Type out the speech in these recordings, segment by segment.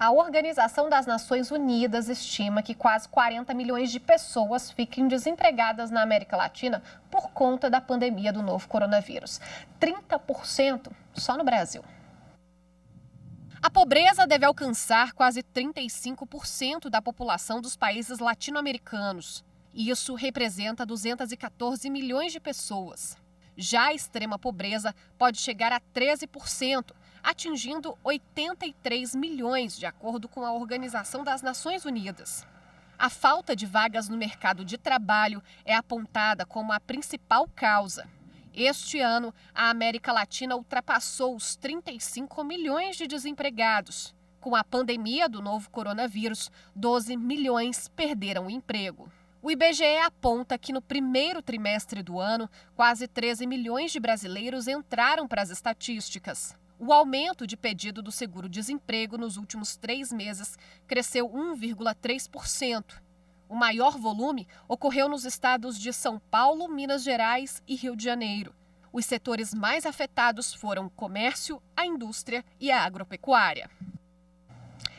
A Organização das Nações Unidas estima que quase 40 milhões de pessoas fiquem desempregadas na América Latina por conta da pandemia do novo coronavírus. 30% só no Brasil. A pobreza deve alcançar quase 35% da população dos países latino-americanos. Isso representa 214 milhões de pessoas. Já a extrema pobreza pode chegar a 13%, atingindo 83 milhões, de acordo com a Organização das Nações Unidas. A falta de vagas no mercado de trabalho é apontada como a principal causa. Este ano, a América Latina ultrapassou os 35 milhões de desempregados. Com a pandemia do novo coronavírus, 12 milhões perderam o emprego. O IBGE aponta que no primeiro trimestre do ano, quase 13 milhões de brasileiros entraram para as estatísticas. O aumento de pedido do seguro-desemprego nos últimos 3 meses cresceu 1,3%. O maior volume ocorreu nos estados de São Paulo, Minas Gerais e Rio de Janeiro. Os setores mais afetados foram o comércio, a indústria e a agropecuária.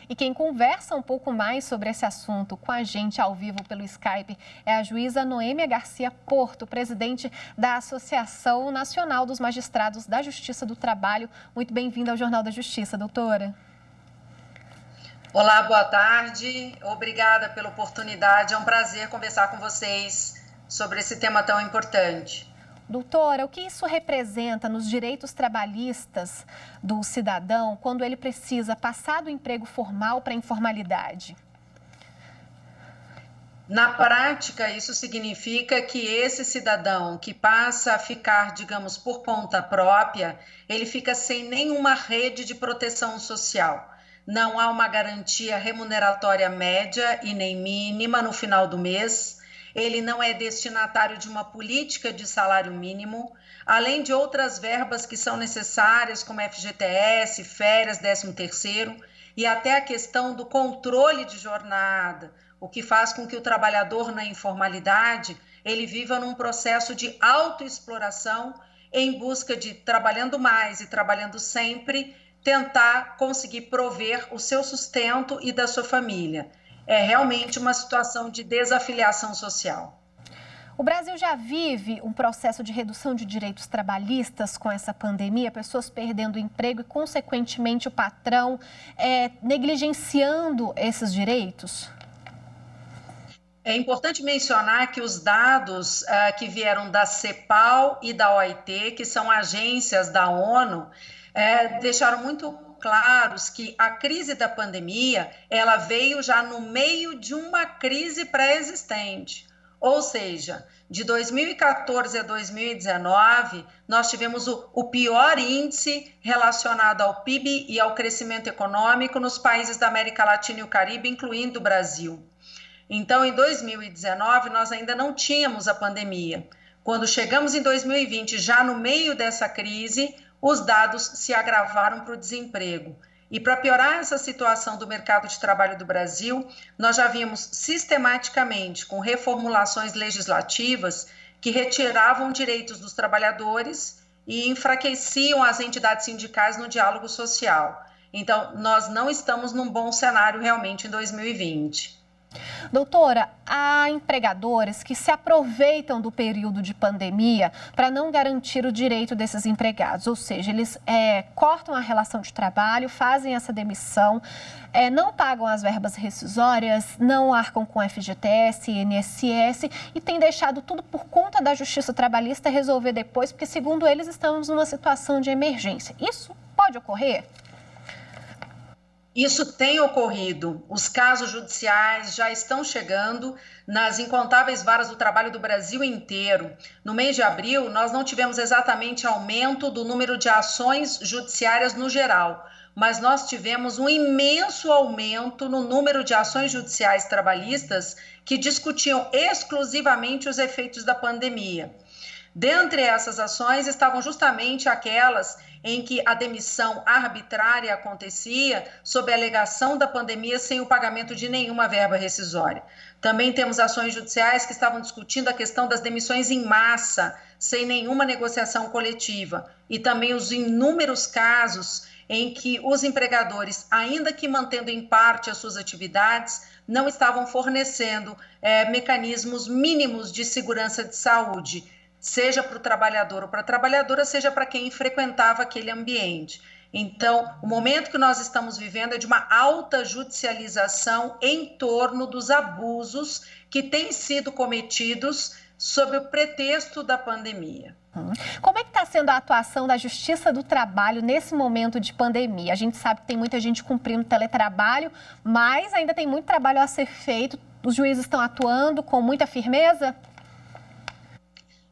E quem conversa um pouco mais sobre esse assunto com a gente ao vivo pelo Skype é a juíza Noêmia Garcia Porto, presidente da Associação Nacional dos Magistrados da Justiça do Trabalho. Muito bem-vinda ao Jornal da Justiça, doutora. Olá, boa tarde. Obrigada pela oportunidade. É um prazer conversar com vocês sobre esse tema tão importante. Doutora, o que isso representa nos direitos trabalhistas do cidadão quando ele precisa passar do emprego formal para a informalidade? Na prática, isso significa que esse cidadão que passa a ficar, digamos, por conta própria, ele fica sem nenhuma rede de proteção social. Não há uma garantia remuneratória média e nem mínima no final do mês. Ele não é destinatário de uma política de salário mínimo, além de outras verbas que são necessárias, como FGTS, férias, 13º, e até a questão do controle de jornada, o que faz com que o trabalhador na informalidade, ele viva num processo de autoexploração em busca de, trabalhando mais e trabalhando sempre, tentar conseguir prover o seu sustento e da sua família. É realmente uma situação de desafiliação social. O Brasil já vive um processo de redução de direitos trabalhistas com essa pandemia, pessoas perdendo o emprego e, consequentemente, o patrão negligenciando esses direitos? É importante mencionar que os dados que vieram da CEPAL e da OIT, que são agências da ONU, deixaram muito claros que a crise da pandemia, ela veio já no meio de uma crise pré-existente. Ou seja, de 2014 a 2019, nós tivemos o pior índice relacionado ao PIB e ao crescimento econômico nos países da América Latina e o Caribe, incluindo o Brasil. Então, em 2019, nós ainda não tínhamos a pandemia. Quando chegamos em 2020, já no meio dessa crise, os dados se agravaram para o desemprego. E para piorar essa situação do mercado de trabalho do Brasil, nós já vimos sistematicamente com reformulações legislativas que retiravam direitos dos trabalhadores e enfraqueciam as entidades sindicais no diálogo social. Então, nós não estamos num bom cenário realmente em 2020. Doutora, há empregadores que se aproveitam do período de pandemia para não garantir o direito desses empregados, ou seja, eles cortam a relação de trabalho, fazem essa demissão, não pagam as verbas rescisórias, não arcam com FGTS, INSS e têm deixado tudo por conta da Justiça Trabalhista resolver depois, porque, segundo eles, estamos numa situação de emergência. Isso pode ocorrer? Isso tem ocorrido. Os casos judiciais já estão chegando nas incontáveis varas do trabalho do Brasil inteiro. No mês de abril, nós não tivemos exatamente aumento do número de ações judiciárias no geral, mas nós tivemos um imenso aumento no número de ações judiciais trabalhistas que discutiam exclusivamente os efeitos da pandemia. Dentre essas ações estavam justamente aquelas em que a demissão arbitrária acontecia sob a alegação da pandemia sem o pagamento de nenhuma verba rescisória. Também temos ações judiciais que estavam discutindo a questão das demissões em massa, sem nenhuma negociação coletiva. E também os inúmeros casos em que os empregadores, ainda que mantendo em parte as suas atividades, não estavam fornecendo mecanismos mínimos de segurança de saúde, seja para o trabalhador ou para a trabalhadora, seja para quem frequentava aquele ambiente. Então, o momento que nós estamos vivendo é de uma alta judicialização em torno dos abusos que têm sido cometidos sob o pretexto da pandemia. Como é que está sendo a atuação da Justiça do Trabalho nesse momento de pandemia? A gente sabe que tem muita gente cumprindo teletrabalho, mas ainda tem muito trabalho a ser feito. Os juízes estão atuando com muita firmeza?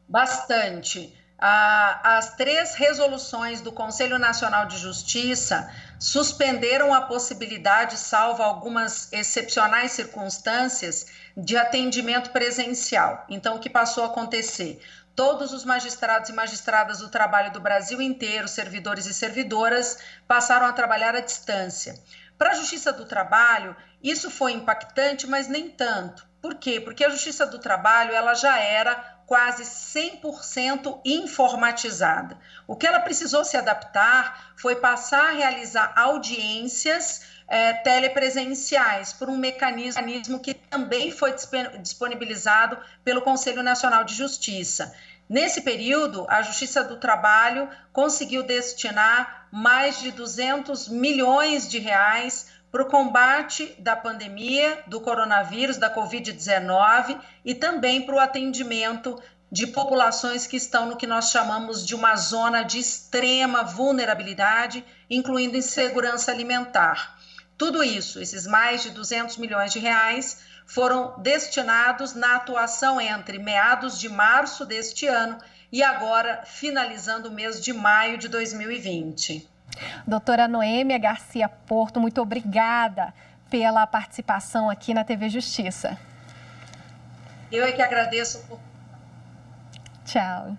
Bastante. As 3 resoluções do Conselho Nacional de Justiça suspenderam a possibilidade, salvo algumas excepcionais circunstâncias, de atendimento presencial. Então, o que passou a acontecer? Todos os magistrados e magistradas do trabalho do Brasil inteiro, servidores e servidoras, passaram a trabalhar à distância. Para a Justiça do Trabalho, isso foi impactante, mas nem tanto. Por quê? Porque a Justiça do Trabalho ela já era quase 100% informatizada. O que ela precisou se adaptar foi passar a realizar audiências telepresenciais por um mecanismo que também foi disponibilizado pelo Conselho Nacional de Justiça. Nesse período, a Justiça do Trabalho conseguiu destinar mais de 200 milhões de reais para o combate da pandemia do coronavírus, da Covid-19 e também para o atendimento de populações que estão no que nós chamamos de uma zona de extrema vulnerabilidade, incluindo insegurança alimentar. Tudo isso, esses mais de 200 milhões de reais, foram destinados na atuação entre meados de março deste ano e agora finalizando o mês de maio de 2020. Doutora Noêmia Garcia Porto, muito obrigada pela participação aqui na TV Justiça. Eu é que agradeço. Tchau.